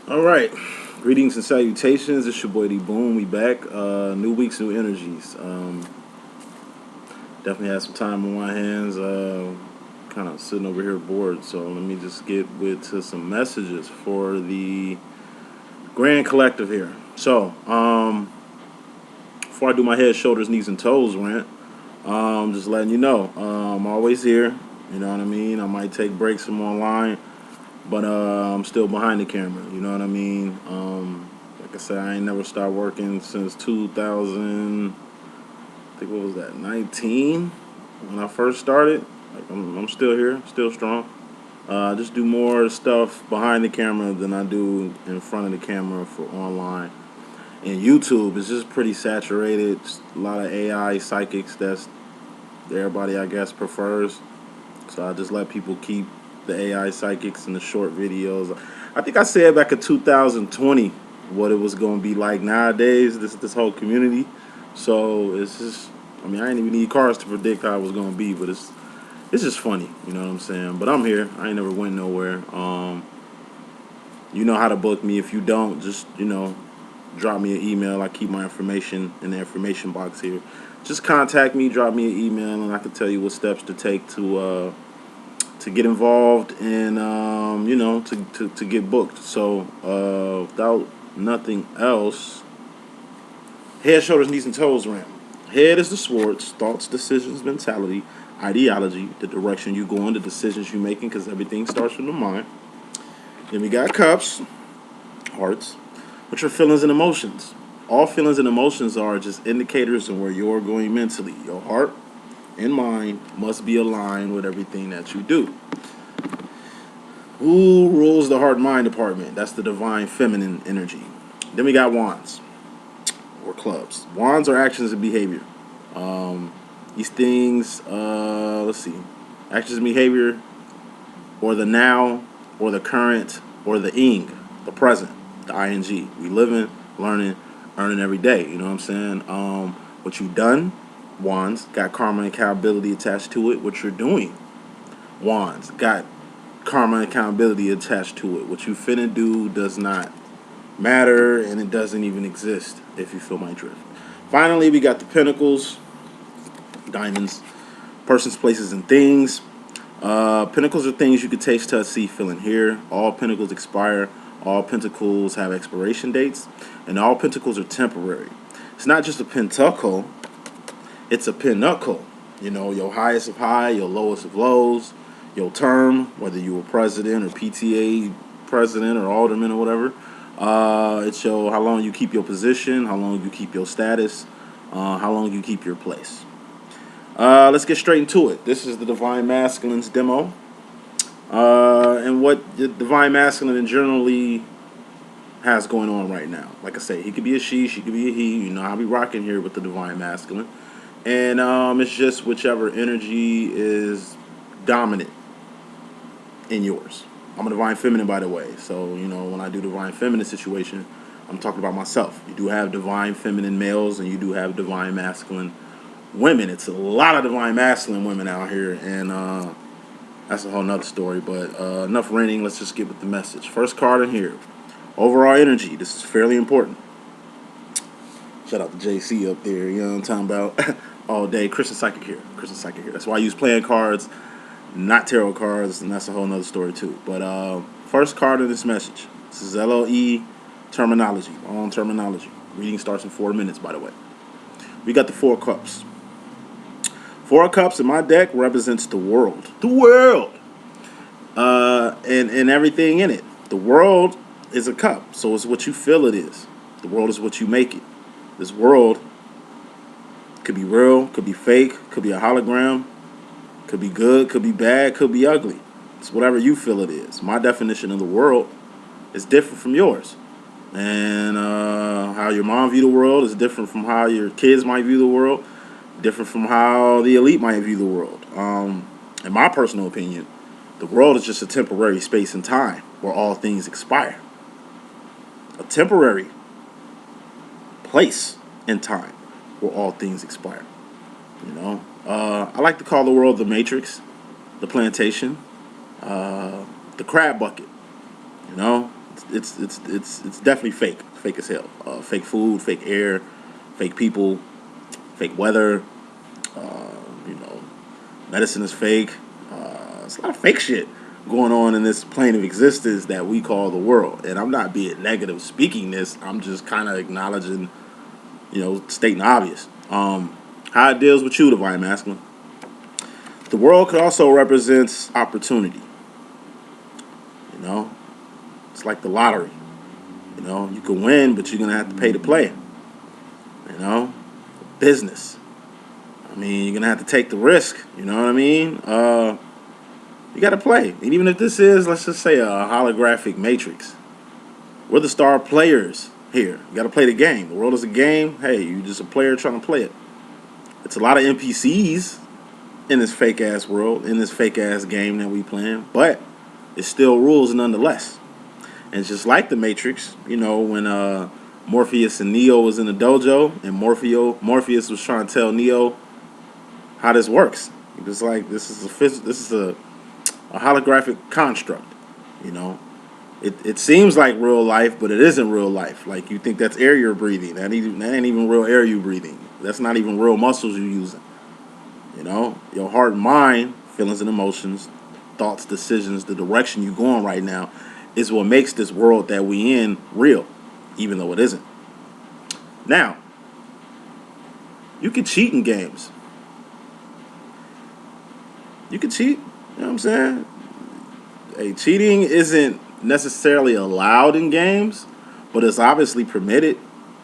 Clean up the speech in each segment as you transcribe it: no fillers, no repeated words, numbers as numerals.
All right. Greetings and salutations. It's your boy D.Boom. We back. New weeks, new energies. Definitely had some time on my hands. Kind of sitting over here bored. So let me just get to some messages for the grand collective here. So, before I do my head, shoulders, knees, and toes rant, just letting you know, I'm always here. You know what I mean? I might take breaks from online, but I'm still behind the camera. You know what I mean? Like I said, I ain't never stopped working since 2000. I think what was that, 19 when I first started. Like I'm still here, still strong. I just do more stuff behind the camera than I do in front of the camera for online. And YouTube is just pretty saturated. Just a lot of AI psychics that's everybody I guess prefers. So I just let people keep the AI psychics and the short videos. I think I said back in 2020 what it was going to be like nowadays. This whole community. So it's just, I mean, I didn't even need cars to predict how it was going to be, but it's just funny. You know what I'm saying? But I'm here. I ain't never went nowhere. You know how to book me. If you don't, just drop me an email. I keep my information in the information box here. Just contact me, drop me an email, and I can tell you what steps to take to get involved and to get booked. So without nothing else, head, shoulders, knees, and toes rant. Head is the swords, thoughts, decisions, mentality, ideology, the direction you go in, the decisions you're making, because everything starts from the mind. Then we got cups, hearts, which are feelings and emotions. All feelings and emotions are just indicators of where you're going mentally. Your heart and mind must be aligned with everything that you do. Who rules the heart mind department? That's the divine feminine energy. Then we got wands or clubs. Wands are actions and behavior. These things, let's see, actions and behavior, or the now, or the current, or the ing, the present, the ing. We living, learning, earning every day. You know what I'm saying? What you done, wands, got karma and accountability attached to it. What you're doing, wands, got karma and accountability attached to it. What you finna do does not matter, and it doesn't even exist, if you feel my drift. Finally, we got the pentacles, diamonds, persons, places, and things. Pentacles are things you can taste, touch, see, feel, and hear. All pentacles expire. All pentacles have expiration dates. And all pentacles are temporary. It's not just a pentacle. It's a pinnacle. You know, your highest of high, your lowest of lows, your term, whether you were president or PTA president or alderman or whatever. It shows how long you keep your position, how long you keep your status, how long you keep your place. Let's get straight into it. This is the Divine Masculine's demo. And what the Divine Masculine generally has going on right now. Like I say, he could be a she could be a he. You know, I'll be rocking here with the Divine Masculine. And it's just whichever energy is dominant in yours. I'm a Divine Feminine, by the way. So, you know, when I do Divine Feminine situation, I'm talking about myself. You do have Divine Feminine males and you do have Divine Masculine women. It's a lot of Divine Masculine women out here, and that's a whole nother story. But enough ranting. Let's just get with the message. First card in here. Overall energy. This is fairly important. Shout out to JC up there. You know what I'm talking about? All day. Christian Psychic here. Christian Psychic here. That's why I use playing cards, not tarot cards, and that's a whole nother story too. But first card of this message. This is LLE terminology. Long terminology. Reading starts in 4 minutes, by the way. We got the 4 cups. 4 cups in my deck represents the world. The world! And everything in it. The world is a cup, so it's what you feel it is. The world is what you make it. This world could be real, could be fake, could be a hologram, could be good, could be bad, could be ugly. It's whatever you feel it is. My definition of the world is different from yours. And how your mom view the world is different from how your kids might view the world. Different from how the elite might view the world. In my personal opinion, the world is just a temporary space and time where all things expire. A temporary place and time where all things expire. You know, I like to call the world the Matrix, the plantation, the crab bucket. You know, It's definitely fake as hell. Fake food, fake air, fake people, fake weather. You know, medicine is fake. It's a lot of fake shit going on in this plane of existence that we call the world. And I'm not being negative speaking this. I'm just kind of acknowledging, stating the obvious. How it deals with you, divine masculine. The world could also represent opportunity. You know, it's like the lottery. You can win, but you're gonna have to pay to play. Business. I mean, you're gonna have to take the risk. You know what I mean? You got to play. And even if this is, let's just say, a holographic matrix, we're the star players here. You got to play the game. The world is a game. Hey, you're just a player trying to play it. It's a lot of NPCs in this fake ass world, in this fake ass game that we playing, but it's still rules nonetheless. And it's just like the Matrix, when Morpheus and Neo was in the dojo, and Morpheus was trying to tell Neo how this works. He was like, this is a holographic construct. It seems like real life, but it isn't real life. Like, you think that's air you're breathing. That ain't even real air you breathing. That's not even real muscles you're using. Your heart and mind, feelings and emotions, thoughts, decisions, the direction you're going right now is what makes this world that we in real, even though it isn't. Now, you can cheat in games. You can cheat. You know what I'm saying? Hey, cheating isn't necessarily allowed in games, but it's obviously permitted,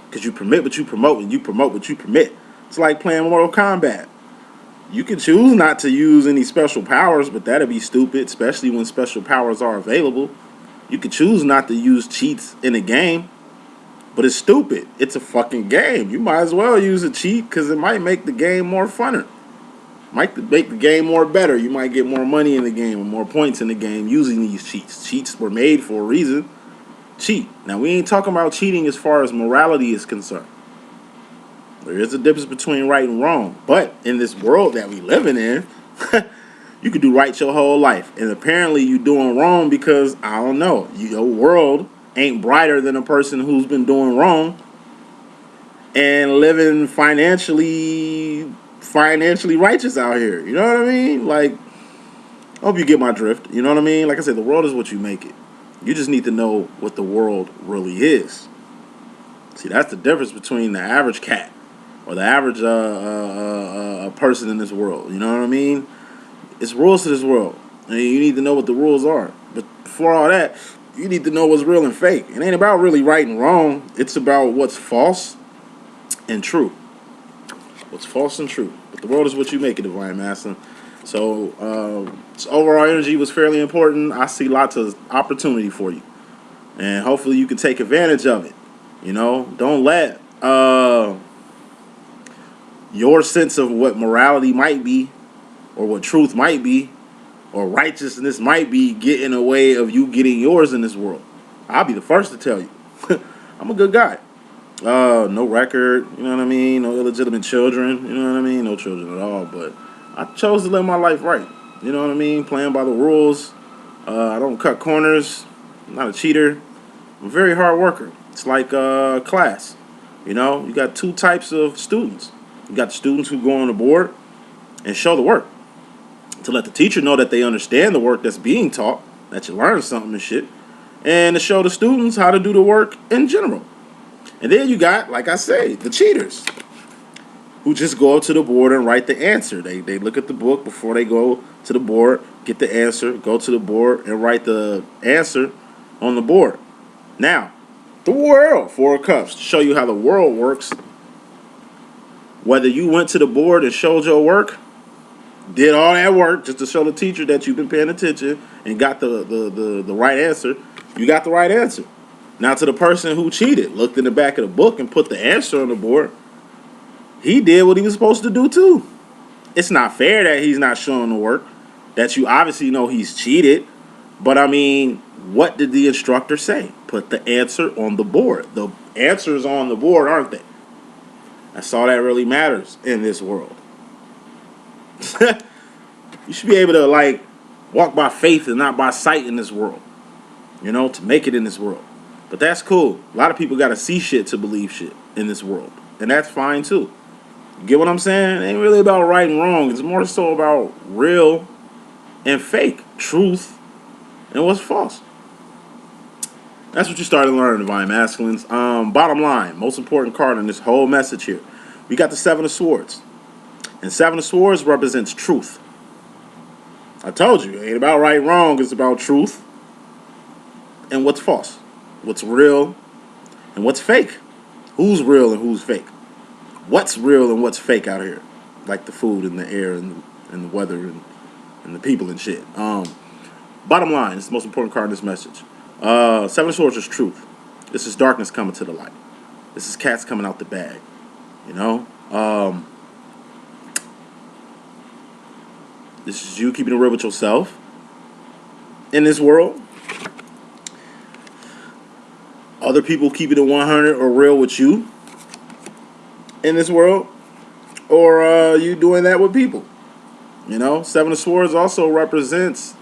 because you permit what you promote, and you promote what you permit. It's like playing Mortal Kombat. You can choose not to use any special powers, but that'd be stupid, especially when special powers are available. You can choose not to use cheats in a game, but it's stupid. It's a fucking game. You might as well use a cheat, because it might make the game more funner. Might make the game more better. You might get more money in the game or more points in the game using these cheats. Cheats were made for a reason. Cheat. Now, we ain't talking about cheating as far as morality is concerned. There is a difference between right and wrong. But in this world that we living in, you could do right your whole life. And apparently you doing wrong because, I don't know, your world ain't brighter than a person who's been doing wrong and living financially righteous out here. You know what I mean? Like, I hope you get my drift. You know what I mean? Like I said, the world is what you make it. You just need to know what the world really is. See, that's the difference between the average cat or the average person in this world. You know what I mean? It's rules to this world, and you need to know what the rules are. But before all that, you need to know what's real and fake. It ain't about really right and wrong. It's about what's false and true. What's false and true. But the world is what you make it, Divine Master. So overall energy was fairly important. I see lots of opportunity for you, and hopefully you can take advantage of it. Don't let your sense of what morality might be, or what truth might be, or righteousness might be get in the way of you getting yours in this world. I'll be the first to tell you. I'm a good guy. No record, you know what I mean? No illegitimate children, you know what I mean? No children at all, but I chose to live my life right. You know what I mean? Playing by the rules. I don't cut corners. I'm not a cheater. I'm a very hard worker. It's like class. You got two types of students. You got the students who go on the board and show the work, to let the teacher know that they understand the work that's being taught, that you learn something and shit, and to show the students how to do the work in general. And then you got, like I say, the cheaters, who just go up to the board and write the answer. They look at the book before they go to the board, get the answer, go to the board, and write the answer on the board. Now, the world, 4 of Cups, to show you how the world works. Whether you went to the board and showed your work, did all that work just to show the teacher that you've been paying attention and got the right answer, you got the right answer. Now, to the person who cheated, looked in the back of the book and put the answer on the board, he did what he was supposed to do too. It's not fair that he's not showing the work, that you obviously know he's cheated. But I mean, what did the instructor say? Put the answer on the board. The answers on the board, aren't they? That's all that really matters in this world. You should be able to, walk by faith and not by sight in this world. you know, to make it in this world. But that's cool. A lot of people got to see shit to believe shit in this world. And that's fine too. You get what I'm saying? It ain't really about right and wrong. It's more so about real and fake, truth and what's false. That's what you started learning, Divine Masculines. Bottom line, most important card in this whole message here. We got the Seven of Swords. And Seven of Swords represents truth. I told you, it ain't about right and wrong. It's about truth and what's false. What's real and what's fake. Who's real and who's fake. What's real and what's fake out here. Like the food and the air and the weather and the people and shit. Bottom line, it's the most important card in this message. Seven of Swords is truth. This is darkness coming to the light. This is cats coming out the bag. You know? This is you keeping it real with yourself in this world. Other people keeping it 100 or real with you in this world. Or you doing that with people. You know? Seven of Swords also represents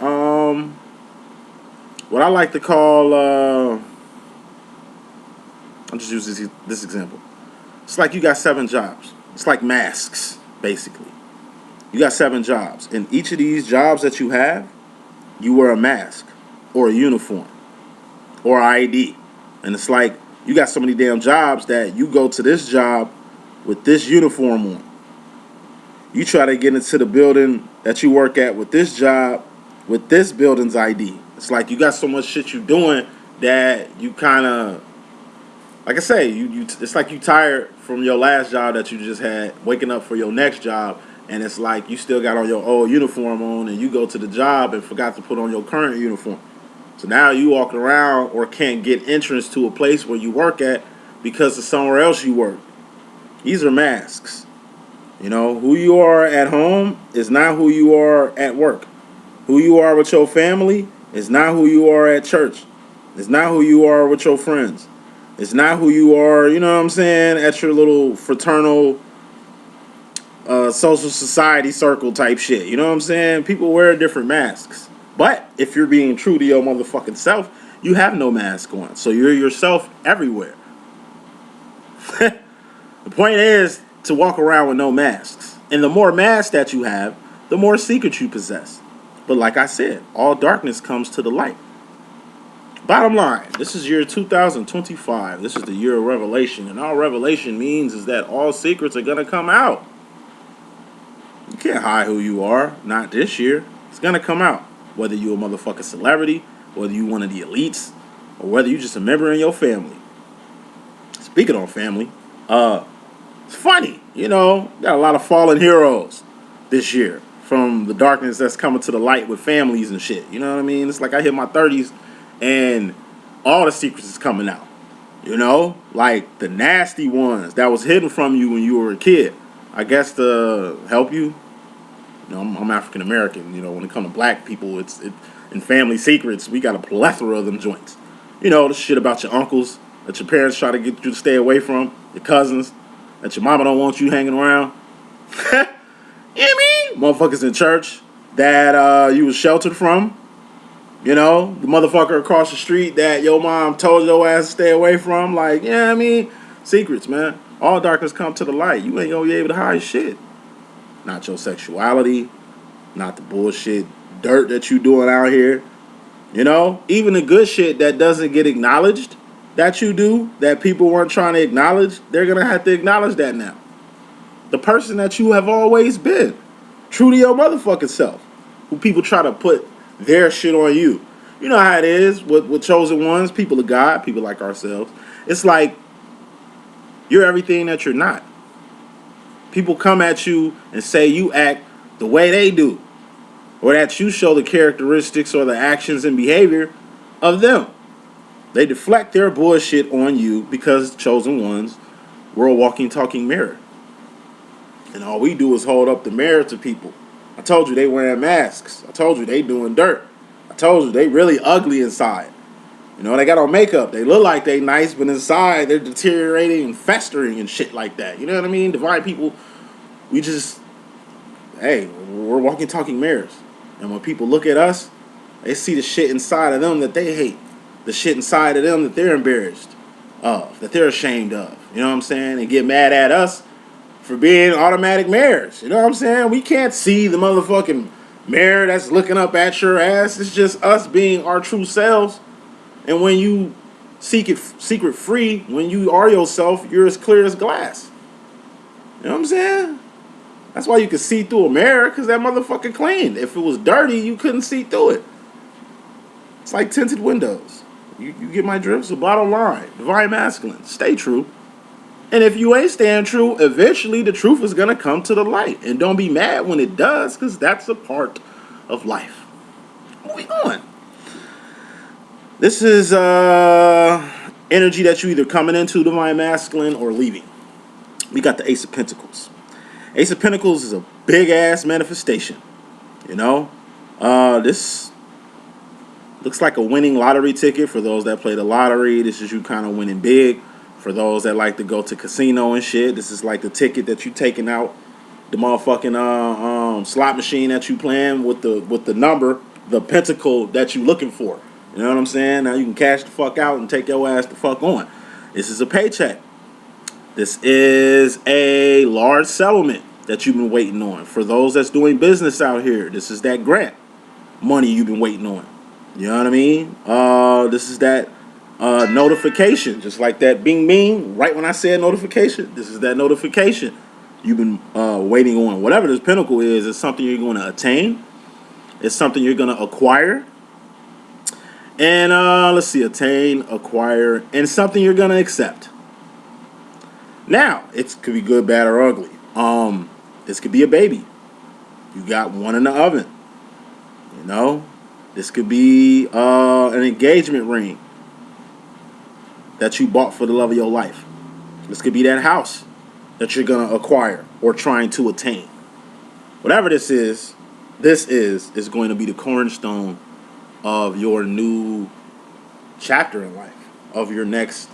what I like to call, I'll just use this example. It's like you got 7 jobs. It's like masks, basically. You got 7 jobs. In each of these jobs that you have, you wear a mask or a uniform or ID. And it's like you got so many damn jobs that you go to this job with this uniform on. You try to get into the building that you work at with this job with this building's ID. It's like you got so much shit you doing that you kind of, like I say, it's like you tired from your last job that you just had, waking up for your next job, and it's like you still got on your old uniform on, and you go to the job and forgot to put on your current uniform. So now you walk around or can't get entrance to a place where you work at because of somewhere else you work. These are masks. You know, who you are at home is not who you are at work. Who you are with your family is not who you are at church. It's not who you are with your friends. It's not who you are, you know what I'm saying, at your little fraternal social society circle type shit. You know what I'm saying? People wear different masks. But if you're being true to your motherfucking self, you have no mask on. So you're yourself everywhere. The point is to walk around with no masks. And the more masks that you have, the more secrets you possess. But like I said, all darkness comes to the light. Bottom line, this is year 2025. This is the year of revelation. And all revelation means is that all secrets are going to come out. You can't hide who you are. Not this year. It's going to come out. Whether you're a motherfucking celebrity, whether you one of the elites, or whether you just a member in your family. Speaking on family, it's funny, you know, got a lot of fallen heroes this year from the darkness that's coming to the light with families and shit. You know what I mean? It's like I hit my 30s and all the secrets is coming out. You know, like the nasty ones that was hidden from you when you were a kid. I guess to help you. You know, I'm African American. You know, when it comes to black people, it's in family secrets. We got a plethora of them joints. You know, the shit about your uncles that your parents try to get you to stay away from, your cousins that your mama don't want you hanging around. You know what I mean? Motherfuckers in church that you was sheltered from. You know, the motherfucker across the street that your mom told your ass to stay away from. Like, yeah, you know I mean, secrets, man. All darkness come to the light. You ain't gonna be able to hide shit. Not your sexuality, not the bullshit dirt that you doing out here. You know, even the good shit that doesn't get acknowledged that you do, that people weren't trying to acknowledge, they're gonna have to acknowledge that now. The person that you have always been, true to your motherfucking self, who people try to put their shit on you. You know how it is with chosen ones, people of God, people like ourselves. It's like you're everything that you're not. People come at you and say you act the way they do, or that you show the characteristics or the actions and behavior of them. They deflect their bullshit on you because chosen ones, we're a walking, talking mirror. And all we do is hold up the mirror to people. I told you they wearing masks. I told you they doing dirt. I told you they really ugly inside. You know, they got on makeup. They look like they nice, but inside they're deteriorating and festering and shit like that. You know what I mean? Divine people, we just, hey, we're walking, talking mirrors. And when people look at us, they see the shit inside of them that they hate. the shit inside of them that they're embarrassed of, that they're ashamed of. You know what I'm saying? And get mad at us for being automatic mirrors. You know what I'm saying? We can't see the motherfucking mirror that's looking up at your ass. It's just us being our true selves. And when you secret free, when you are yourself, you're as clear as glass. You know what I'm saying? That's why you can see through a mirror, because that motherfucker clean. If it was dirty, you couldn't see through it. It's like tinted windows. You get my drift? So bottom line, divine masculine, stay true. And if you ain't staying true, eventually the truth is going to come to the light. And don't be mad when it does, because that's a part of life. Where we going? This is energy that you either coming into divine masculine or leaving. We got the Ace of Pentacles. Ace of Pentacles is a big ass manifestation. You know, this looks like a winning lottery ticket for those that play the lottery. This is you kind of winning big. For those that like to go to casino and shit, this is like the ticket that you taking out the motherfucking slot machine that you playing with the number, the pentacle that you looking for. You know what I'm saying? Now you can cash the fuck out and take your ass the fuck on. This is a paycheck. This is a large settlement that you've been waiting on. For those that's doing business out here, this is that grant money you've been waiting on. You know what I mean? This is that notification, just like that bing bing. Right when I said notification, this is that notification you've been waiting on. Whatever this pinnacle is, it's something you're going to attain. It's something you're going to acquire. And let's see, attain, acquire, and something you're going to accept. Now, it could be good, bad, or ugly. This could be a baby. You got one in the oven. You know, this could be an engagement ring that you bought for the love of your life. This could be that house that you're going to acquire or trying to attain. Whatever this is going to be the cornerstone of your new chapter in life, of your next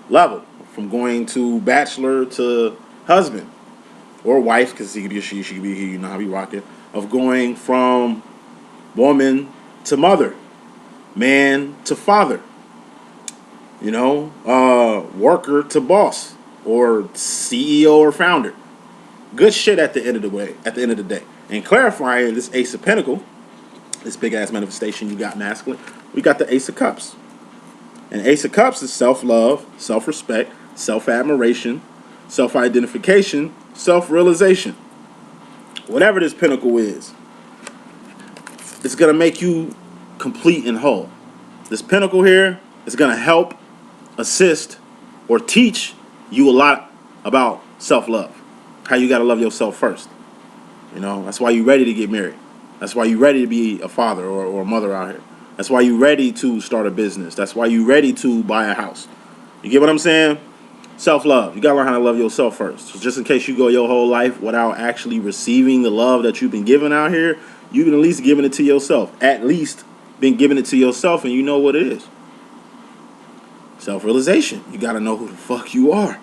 level, from going to bachelor to husband or wife, because he could be a she could be he, you know how we rocking, of going from woman to mother, man to father, you know, worker to boss, or CEO or founder. Good shit at the end of the way, at the end of the day. And clarifying this Ace of Pentacles, this big ass manifestation you got masculine, we got the Ace of Cups. And Ace of Cups is self-love, self-respect, self-admiration, self-identification, self-realization. Whatever this pinnacle is, it's going to make you complete and whole. This pinnacle here is going to help, assist, or teach you a lot about self-love. How you got to love yourself first. You know, that's why you're ready to get married. That's why you're ready to be a father or a mother out here. That's why you're ready to start a business. That's why you're ready to buy a house. You get what I'm saying? Self-love. You got to learn how to love yourself first. So just in case you go your whole life without actually receiving the love that you've been given out here, you've been at least giving it to yourself. At least been giving it to yourself, and you know what it is. Self-realization. You got to know who the fuck you are.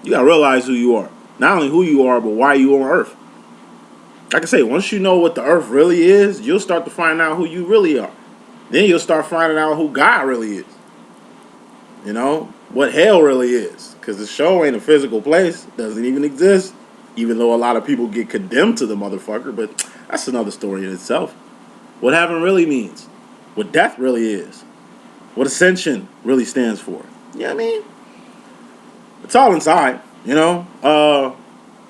You got to realize who you are. Not only who you are, but why you on earth. Like I say, once you know what the earth really is, you'll start to find out who you really are. Then you'll start finding out who God really is. You know, what hell really is. Because the show ain't a physical place. It doesn't even exist. Even though a lot of people get condemned to the motherfucker. But that's another story in itself. What heaven really means. What death really is. What ascension really stands for. You know what I mean? It's all inside. You know?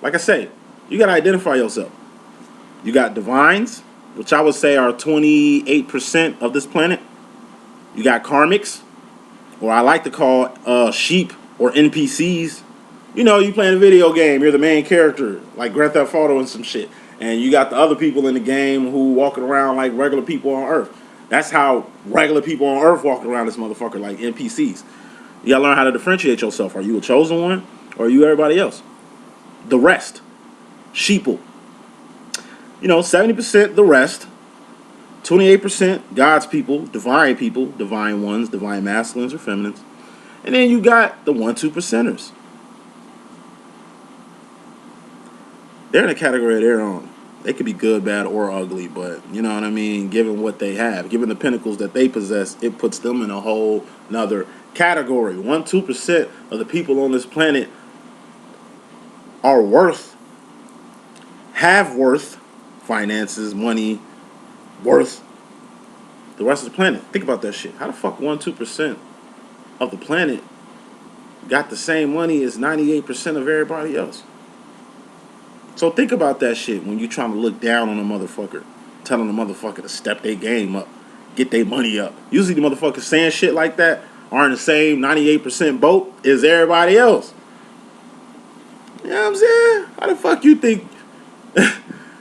Like I say, you got to identify yourself. You got divines, which I would say are 28% of this planet. You got karmics, or I like to call sheep or NPCs. You know, you playing a video game, you're the main character, like Grand Theft Auto and some shit. And you got the other people in the game who walking around like regular people on Earth. That's how regular people on Earth walking around this motherfucker, like NPCs. You gotta learn how to differentiate yourself. Are you a chosen one, or are you everybody else? The rest. Sheeple. You know, 70% the rest, 28% God's people, divine ones, divine masculines or feminines. And then you got the 1-2%ers. They're in the category of their own. They could be good, bad, or ugly, but you know what I mean? Given what they have, given the pinnacles that they possess, it puts them in a whole nother category. 1-2% of the people on this planet are have worth, finances, money, worth the rest of the planet. Think about that shit. How the fuck 1-2% of the planet got the same money as 98% of everybody else? So think about that shit when you trying to look down on a motherfucker, telling a motherfucker to step their game up, get their money up. Usually the motherfuckers saying shit like that are in the same 98% boat as everybody else. You know what I'm saying? How the fuck you think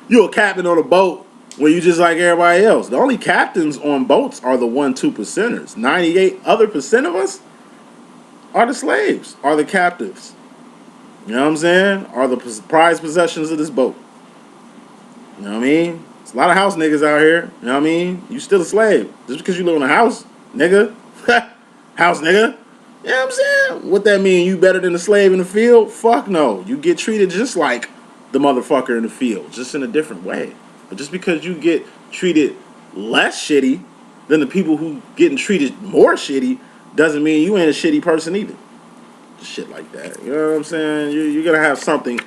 you a captain on a boat when you just like everybody else? The only captains on boats are the 1-2%ers. 98 other percent of us are the slaves, are the captives. You know what I'm saying? Are the prized possessions of this boat. You know what I mean? There's a lot of house niggas out here. You know what I mean? You still a slave. Just because you live in a house, nigga. House nigga. You know what I'm saying? What that mean? You better than a slave in the field? Fuck no. You get treated just like the motherfucker in the field, just in a different way. But just because you get treated less shitty than the people who getting treated more shitty doesn't mean you ain't a shitty person either. Shit like that. You know what I'm saying? You're going to have something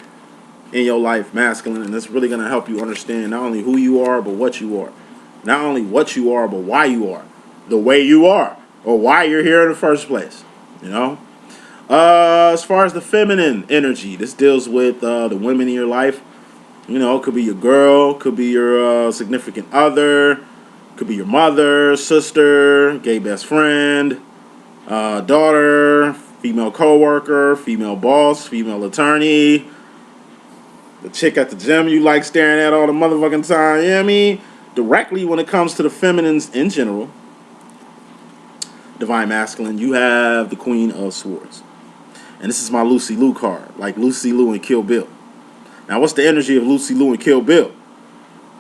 in your life, masculine, and it's really going to help you understand not only who you are, but what you are. Not only what you are, but why you are. The way you are, or why you're here in the first place. You know? As far as the feminine energy, this deals with the women in your life. You know, it could be your girl, could be your significant other, could be your mother, sister, gay best friend, daughter, female coworker, female boss, female attorney, the chick at the gym you like staring at all the motherfucking time. You know what I mean? Directly when it comes to the feminines in general, divine masculine, you have the Queen of Swords. And this is my Lucy Liu card, like Lucy Liu and Kill Bill. Now, what's the energy of Lucy Liu and Kill Bill?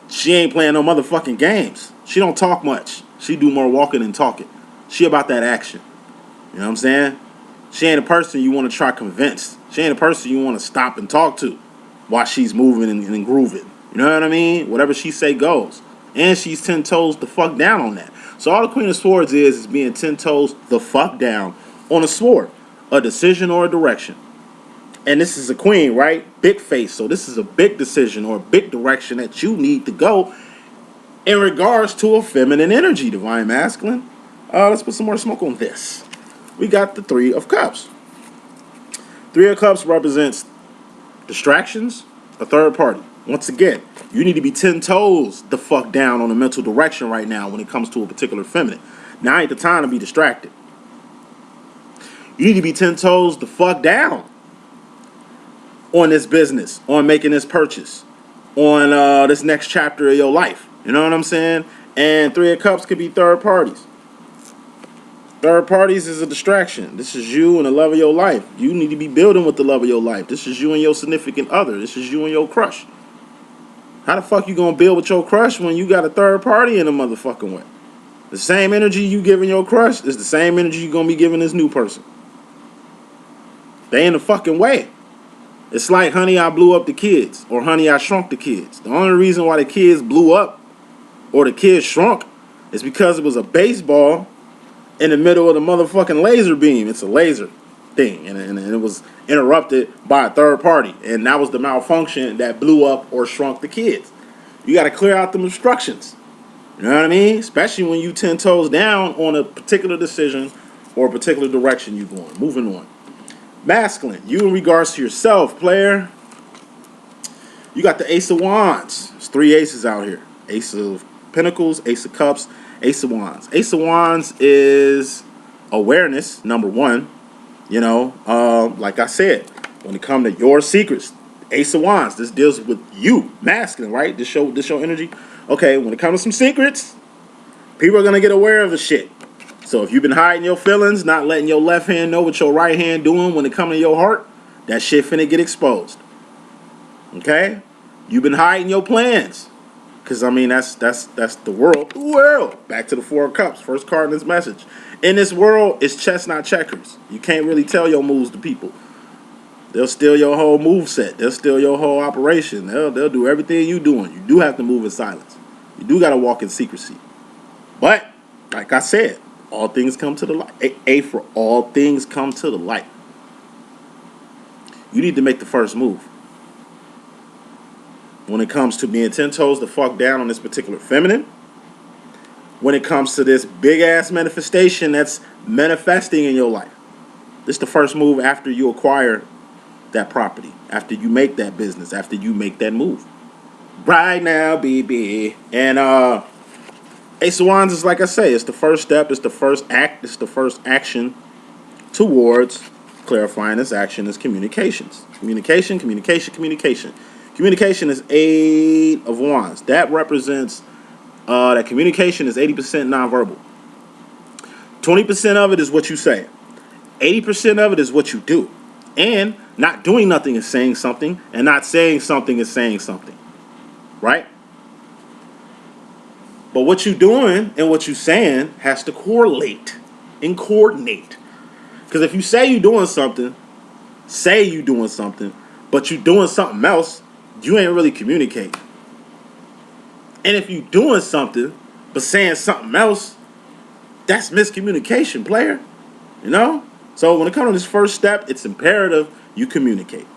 She ain't playing no motherfucking games. She don't talk much. She do more walking than talking. She about that action. You know what I'm saying? She ain't a person you want to try convince. She ain't a person you want to stop and talk to while she's moving and grooving. You know what I mean? Whatever she say goes. And she's 10 toes the fuck down on that. So all the Queen of Swords is being 10 toes the fuck down on a sword. A decision or a direction. And this is a queen, right? Big face. So this is a big decision or a big direction that you need to go in regards to a feminine energy, divine masculine. Let's put some more smoke on this. We got the Three of Cups. Three of Cups represents distractions, a third party. Once again, you need to be 10 toes the fuck down on a mental direction right now when it comes to a particular feminine. Now ain't the time to be distracted. You need to be 10 toes the fuck down on this business, on making this purchase, on this next chapter of your life. You know what I'm saying? And Three of Cups could be third parties. Third parties is a distraction. This is you and the love of your life. You need to be building with the love of your life. This is you and your significant other. This is you and your crush. How the fuck you gonna build with your crush when you got a third party in a motherfucking way? The same energy you giving your crush is the same energy you gonna be giving this new person. They in the fucking way. It's like Honey, I Blew Up the Kids or Honey, I Shrunk the Kids. The only reason why the kids blew up or the kids shrunk is because it was a baseball in the middle of the motherfucking laser beam. It's a laser thing, and it was interrupted by a third party, and that was the malfunction that blew up or shrunk the kids. You got to clear out the obstructions. You know what I mean? Especially when you 10 toes down on a particular decision or a particular direction you're going. Moving on. Masculine, you in regards to yourself, player. You got the Ace of Wands. There's 3 aces out here. Ace of Pentacles, Ace of Cups, Ace of Wands. Ace of Wands is awareness, number one. You know, like I said, when it comes to your secrets, Ace of Wands, this deals with you, masculine, right? This show energy. Okay, when it comes to some secrets, people are going to get aware of the shit. So if you've been hiding your feelings, not letting your left hand know what your right hand doing when it comes to your heart, that shit finna get exposed. Okay? You've been hiding your plans. Because, I mean, that's the world. The world. Back to the Four of Cups. First card in this message. In this world, it's chess, not checkers. You can't really tell your moves to people. They'll steal your whole move set. They'll steal your whole operation. They'll do everything you doing. You do have to move in silence. You do got to walk in secrecy. But like I said, all things come to the light. For all things come to the light. You need to make the first move. When it comes to being 10 toes the fuck down on this particular feminine, when it comes to this big ass manifestation that's manifesting in your life, this is the first move after you acquire that property, after you make that business, after you make that move. Right now, baby. And Ace of Wands is, like I say, it's the first step, it's the first act, it's the first action towards clarifying this action is communications. Communication. Communication is 8 of Wands. That represents that communication is 80% nonverbal. 20% of it is what you say. 80% of it is what you do. And not doing nothing is saying something, and not saying something is saying something. Right? But what you're doing and what you're saying has to correlate and coordinate. Because if you say you're doing something, but you're doing something else, you ain't really communicating. And if you're doing something, but saying something else, that's miscommunication, player. You know? So when it comes to this first step, it's imperative you communicate.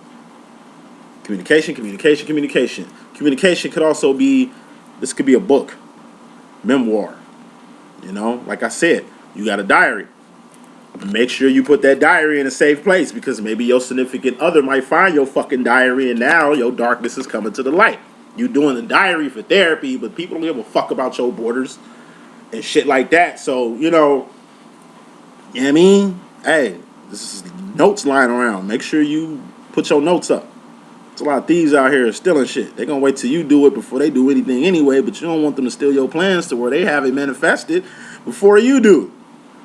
Communication. Communication could also be, this could be a book, memoir. You know, like I said, you got a diary. Make sure you put that diary in a safe place, because maybe your significant other might find your fucking diary and now your darkness is coming to the light. You doing the diary for therapy, but people don't give a fuck about your borders and shit like that. So, you know what I mean? Hey, this is notes lying around. Make sure you put your notes up. There's a lot of thieves out here stealing shit. They're going to wait till you do it before they do anything anyway, but you don't want them to steal your plans to where they have it manifested before you do.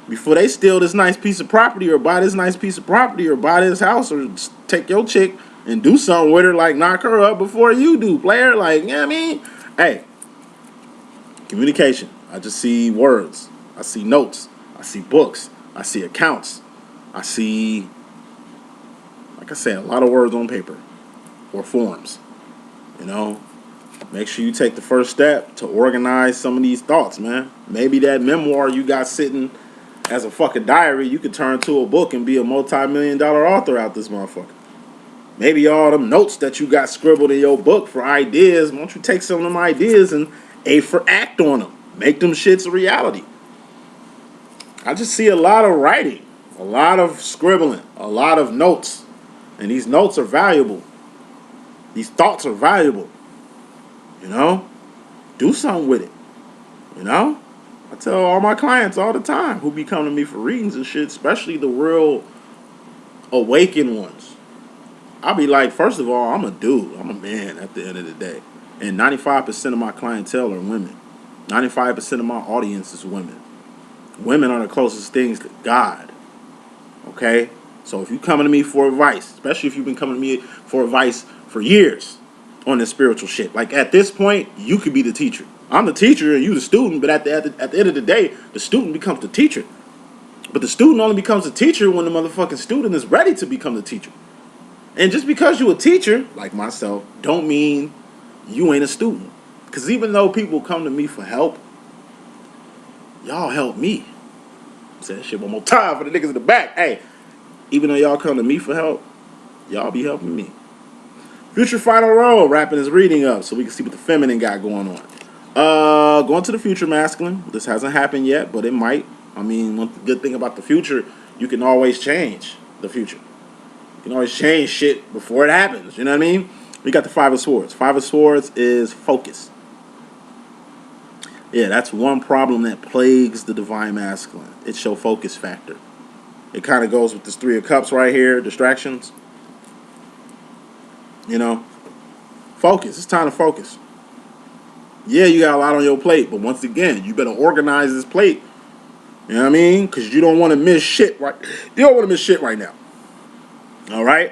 Before they steal this nice piece of property or buy this nice piece of property or buy this house or take your chick and do something with her, like knock her up before you do, player. Like, you know what I mean? Hey, communication. I just see words. I see notes. I see books. I see accounts. I see, like I said, a lot of words on paper or forms. You know? Make sure you take the first step to organize some of these thoughts, man. Maybe that memoir you got sitting as a fucking diary, you could turn to a book and be a multi-million-dollar author out this motherfucker. Maybe all them notes that you got scribbled in your book for ideas, why don't you take some of them ideas and act on them. Make them shits a reality. I just see a lot of writing, a lot of scribbling, a lot of notes. And these notes are valuable. These thoughts are valuable. You know? Do something with it. You know? I tell all my clients all the time who be coming to me for readings and shit, especially the real awakened ones. I'll be like, first of all, I'm a dude. I'm a man at the end of the day. And 95% of my clientele are women. 95% of my audience is women. Women are the closest things to God. Okay? So if you're coming to me for advice, especially if you've been coming to me for advice for years on this spiritual shit, like at this point, you could be the teacher. I'm the teacher and you the student, but at the end of the day, the student becomes the teacher. But the student only becomes a teacher when the motherfucking student is ready to become the teacher. And just because you a teacher, like myself, don't mean you ain't a student. Because even though people come to me for help, y'all help me. Say that shit one more time for the niggas in the back. Hey, even though y'all come to me for help, y'all be helping me. Future final roll, wrapping his reading up so we can see what the feminine got going on. Going to the future masculine. This hasn't happened yet, but it might. I mean, one good thing about the future, you can always change the future. You can always change shit before it happens. You know what I mean? We got the Five of Swords. Five of Swords is focus. Yeah, that's one problem that plagues the divine masculine. It's your focus factor. It kind of goes with this Three of Cups right here, distractions. You know, focus. It's time to focus. Yeah, you got a lot on your plate, but once again, you better organize this plate. You know what I mean? Because you don't want to miss shit right. You don't want to miss shit right now. All right?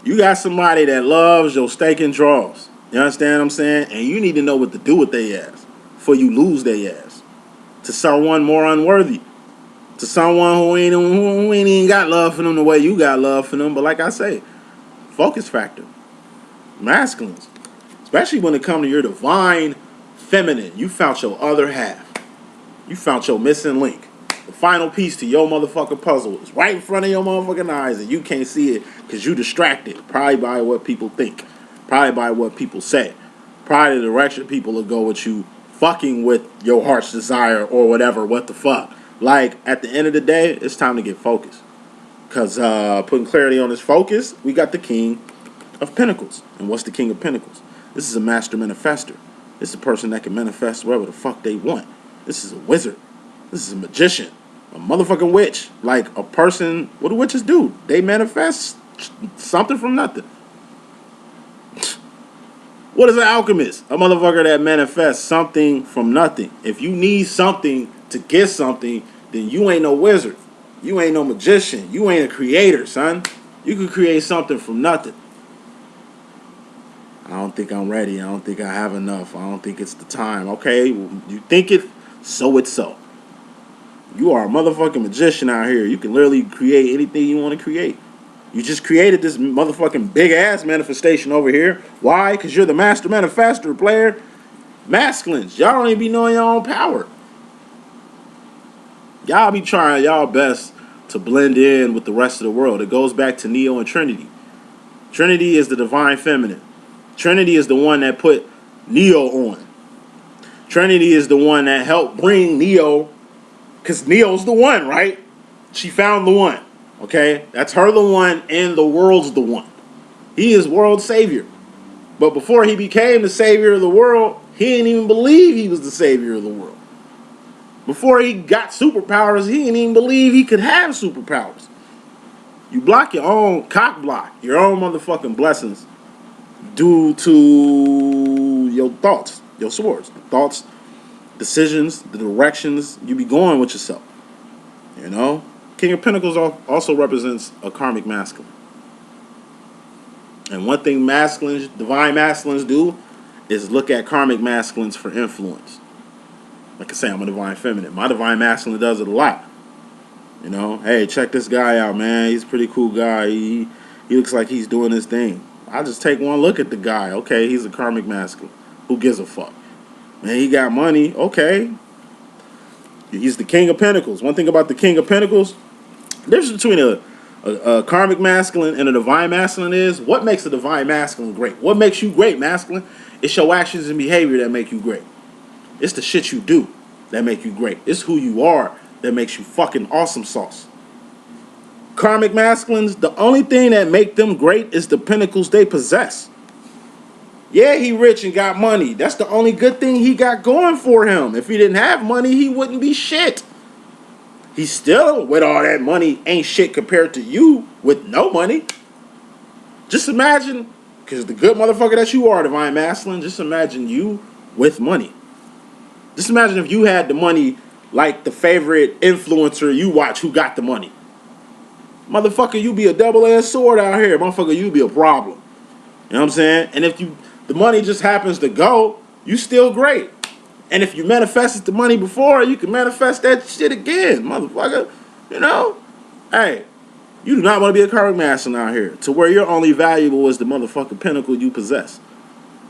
You got somebody that loves your steak and draws. You understand what I'm saying? And you need to know what to do with their ass before you lose their ass to someone more unworthy, to someone who ain't even got love for them the way you got love for them. But like I say, focus factor. Masculines. Especially when it comes to your divine feminine. You found your other half. You found your missing link. The final piece to your motherfucking puzzle is right in front of your motherfucking eyes and you can't see it because you distracted. Probably by what people think. Probably by what people say. Probably the direction people will go with you fucking with your heart's desire or whatever. What the fuck? Like, at the end of the day, it's time to get focused. Because putting clarity on this focus, we got the King of Pentacles. And what's the King of Pentacles? This is a master manifester. This is a person that can manifest whatever the fuck they want. This is a wizard. This is a magician. A motherfucking witch. Like a person, what do witches do? They manifest something from nothing. What is an alchemist? A motherfucker that manifests something from nothing. If you need something to get something, then you ain't no wizard. You ain't no magician. You ain't a creator, son. You can create something from nothing. I don't think I'm ready. I don't think I have enough. I don't think it's the time. Okay, you think it, so it's so. You are a motherfucking magician out here. You can literally create anything you want to create. You just created this motherfucking big-ass manifestation over here. Why? Because you're the master manifester, player. Masculines, y'all don't even be knowing your own power. Y'all be trying y'all best to blend in with the rest of the world. It goes back to Neo and Trinity. Trinity is the divine feminine. Trinity is the one that put Neo on. Trinity is the one that helped bring Neo, because Neo's the one, right? She found the one, okay? That's her the one, and the world's the one. He is world savior. But before he became the savior of the world, he didn't even believe he was the savior of the world. Before he got superpowers, he didn't even believe he could have superpowers. You block your own cock block, your own motherfucking blessings, due to your thoughts, your swords, thoughts, decisions, the directions you be going with yourself. You know, King of Pentacles also represents a karmic masculine. And one thing masculines, divine masculines do is look at karmic masculines for influence. Like I say, I'm a divine feminine. My divine masculine does it a lot. You know, hey, check this guy out, man. He's a pretty cool guy. He looks like he's doing his thing. I just take one look at the guy. Okay, he's a karmic masculine. Who gives a fuck? Man, he got money. Okay. He's the King of Pentacles. One thing about the King of Pentacles, the difference between a karmic masculine and a divine masculine is, what makes a divine masculine great? What makes you great, masculine? It's your actions and behavior that make you great. It's the shit you do that make you great. It's who you are that makes you fucking awesome sauce. Karmic masculines, the only thing that make them great is the pentacles they possess. Yeah, he rich and got money. That's the only good thing he got going for him. If he didn't have money, he wouldn't be shit. He still, with all that money, ain't shit compared to you with no money. Just imagine, because the good motherfucker that you are, divine masculine, just imagine you with money. Just imagine if you had the money like the favorite influencer you watch who got the money. Motherfucker, you be a double-edged sword out here. Motherfucker, you be a problem. You know what I'm saying? And if the money just happens to go, you still great. And if you manifested the money before, you can manifest that shit again, motherfucker. You know? Hey, you do not want to be a karmic masculine out here to where you're only valuable as the motherfucking pinnacle you possess.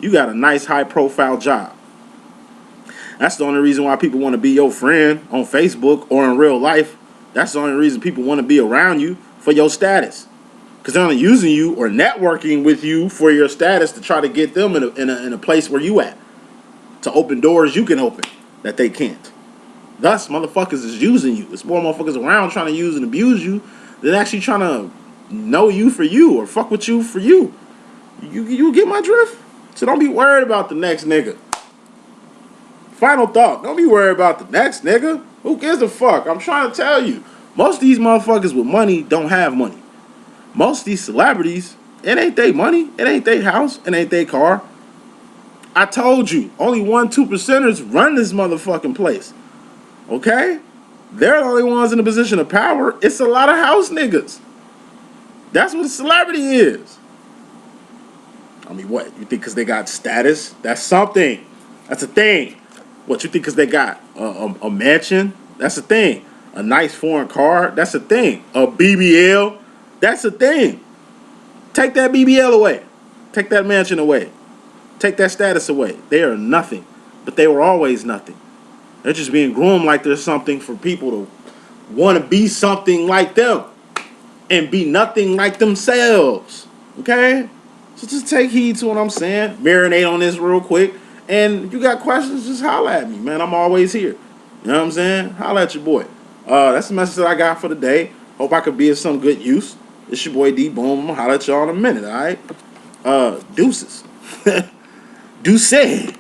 You got a nice high-profile job. That's the only reason why people want to be your friend on Facebook or in real life. That's the only reason people want to be around you, for your status. Because they're only using you or networking with you for your status to try to get them in a place where you at. To open doors you can open that they can't. Thus, motherfuckers is using you. There's more motherfuckers around trying to use and abuse you than actually trying to know you for you or fuck with you for you. You get my drift? So don't be worried about the next nigga. Final thought. Don't be worried about the next nigga. Who gives a fuck? I'm trying to tell you. Most of these motherfuckers with money don't have money. Most of these celebrities, it ain't they money. It ain't they house. It ain't they car. I told you, only 1-2%ers run this motherfucking place. Okay? They're the only ones in a position of power. It's a lot of house niggas. That's what a celebrity is. I mean, what? You think because they got status? That's something. That's a thing. What, you think because they got a mansion? That's a thing. A nice foreign car? That's a thing. A BBL? That's a thing. Take that BBL away. Take that mansion away. Take that status away. They are nothing. But they were always nothing. They're just being groomed like there's something for people to want to be something like them and be nothing like themselves. Okay? So just take heed to what I'm saying. Marinate on this real quick. And if you got questions, just holler at me, man. I'm always here. You know what I'm saying? Holler at your boy. That's the message that I got for today. Hope I could be of some good use. It's your boy D.Boom. I'm gonna holler at y'all in a minute, alright? Deuces. Deuce.